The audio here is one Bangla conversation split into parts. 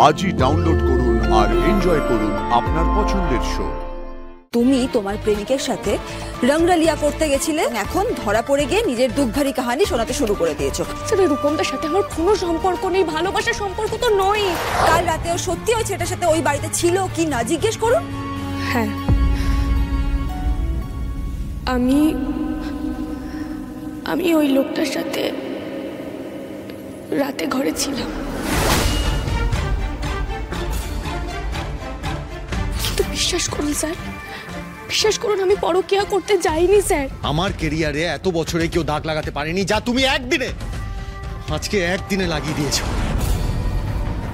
আজই ডাউনলোড করুন আর এনজয় করুন আপনার পছন্দের শো। তুমি তোমার প্রেমিকের সাথে রংরালিয়া করতে গেছিলে, এখন ধরা পড়ে গিয়ে নিজের দুঃখভারী কাহিনী শোনাতে শুরু করে দিয়েছো। স্যার রূপমদার সাথে আমার কোনো সম্পর্ক নেই, ভালোবাসার সম্পর্ক তো নয়। কাল রাতে ও সত্যি ওই ছেলেটার সাথে ওই বাড়িতে ছিল কি না জিজ্ঞেস করুন। হ্যাঁ, আমি ওই লোকটার সাথে রাতে ঘরে ছিলাম, কিন্তু বিশ্বাস করুন স্যার, বিশ্বাস করুন আমি পরকীয়া করতে যাইনি স্যার। আমার ক্যারিয়ারে এত বছরে কেউ দাগ লাগাতে পারেনি যা তুমি একদিনে, আজকে একদিনে লাগিয়ে দিয়েছো।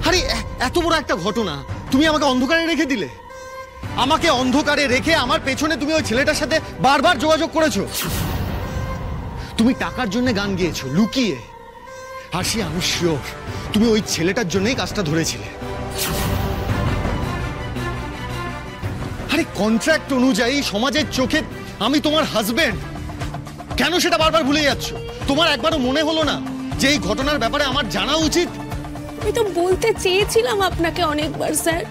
আরে এত বড় একটা ঘটনা তুমি আমাকে অন্ধকারে রেখে দিলে। আমাকে অন্ধকারে রেখে আমার পেছনে তুমি ওই ছেলেটার সাথে বারবার যোগাযোগ করেছো। তুমি টাকার জন্য গান গেয়েছো লুকিয়ে। হাসি, আমি শিওর তুমি ওই ছেলেটার জন্যই কাজটা ধরেছিলে। আরে কন্ট্রাক্ট অনুযায়ী সমাজের চোখে আমি তোমার হাজবেন্ড, কেন সেটা বারবার ভুলে যাচ্ছ? তোমার একবারও মনে হলো না যে এই ঘটনার ব্যাপারে আমার জানা উচিত? আমি তো বলতে চেয়েছিলাম আপনাকে অনেকবার স্যার।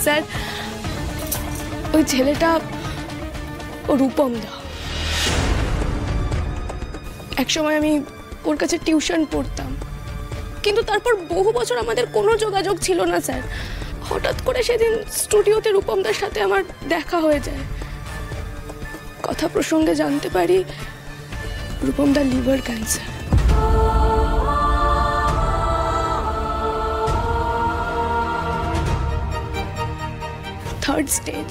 স্যার ওই ছেলেটা ও রূপমদা, একসময় আমি ওর কাছে টিউশন পড়তাম, কিন্তু তারপর বহু বছর আমাদের কোনো যোগাযোগ ছিল না স্যার। হঠাৎ করে সেদিন স্টুডিওতে রূপমদার সাথে আমার দেখা হয়ে যায়। কথা প্রসঙ্গে জানতে পারি রূপমদার লিভার ক্যান্সার। থার্ড স্টেজ,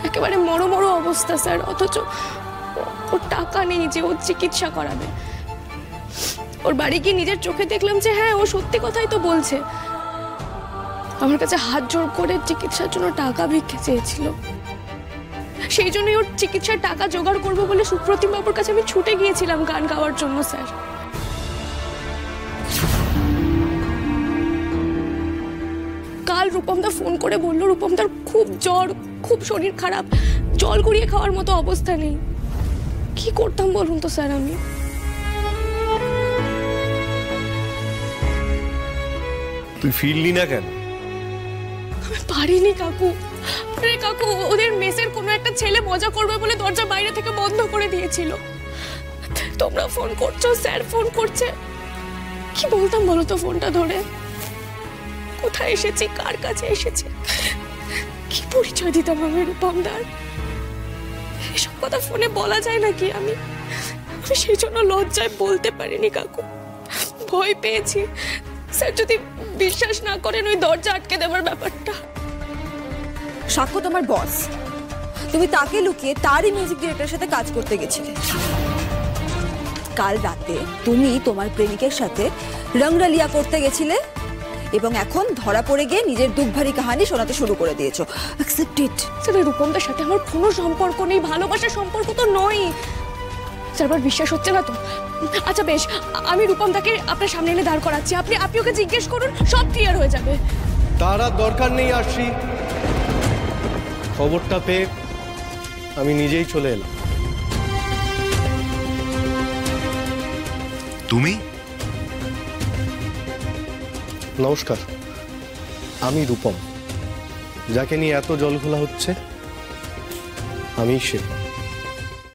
একেবারে মরো অবস্থা স্যার। অথচ ওর টাকা নেই যে ওর চিকিৎসা করাবে। ওর বাড়ি গিয়ে নিজের চোখে দেখলাম যে হ্যাঁ ও সত্যি কথাই তো বলছে। আমার কাছে হাত জোড় করে চিকিৎসার জন্য টাকা ভিক্ষে চেয়েছিল। সেই জন্যই ওর চিকিৎসার টাকা জোগাড় করবো বলে সুপ্রতিম বাবুর কাছে আমি ছুটে গিয়েছিলাম গান গাওয়ার জন্য স্যার। কাল রূপমদা ফোন করে বলল রূপমদার খুব জ্বর, খুব শরীর খারাপ, জল গড়িয়ে খাওয়ার মতো অবস্থা নেই। কি করতাম বলুন তো স্যার আমি? তুই ফিরলি না কেন? আমি পারিনি কাকু। আরে কাকু, ওদের মেসের কোনো একটা ছেলে মজা করবে বলে দরজা বাইরে থেকে বন্ধ করে দিয়েছিল। তোমরা ফোন করছো, স্যার ফোন করছে, কি বলতাম বলো তো ফোনটা ধরে? কোথায় এসেছি, কার কাছে এসেছি, কি পরিচয় দিতাম আমি রূপমদার? এসব কথা ফোনে বলা যায় নাকি? আমি সেই জন্য লজ্জায় বলতে পারিনি কাকু, ভয় পেয়েছি। স্যার যদি বিশ্বাস না করেন ওই দরজা আটকে দেওয়ার ব্যাপারটা। সাক্ষ্য তোমার বস, তুমি তাকে লুকিয়ে তারই মিউজিক ডিরেক্টরের সাথে কাজ করতে গেছিলে। কাল রাতে তুমি তোমার প্রেমিকের সাথে রংরালিয়া করতে গেছিলে এবং এখন ধরা পড়ে গিয়ে নিজের দুঃখভারী কাহিনী শোনাতে শুরু করে দিয়েছো। Accept it. স্যার রূপমদার সাথে আমার কোনো সম্পর্ক নেই, ভালোবাসার সম্পর্ক তো নয়। স্যার আমার বিশ্বাস হচ্ছে না তো? আচ্ছা বেশ, আমি রূপমদাকে আপনার সামনে এনে দাঁড় করাচ্ছি, আপনি ওকে জিজ্ঞেস করুন, সব ক্লিয়ার হয়ে যাবে। তার আর দরকার নেই আরশি, খবরটা পেয়ে আমি নিজেই চলে এলাম। তুমি? নমস্কার, আমি রূপম, যাকে নিয়ে এত জলঘোলা হচ্ছে আমি সে।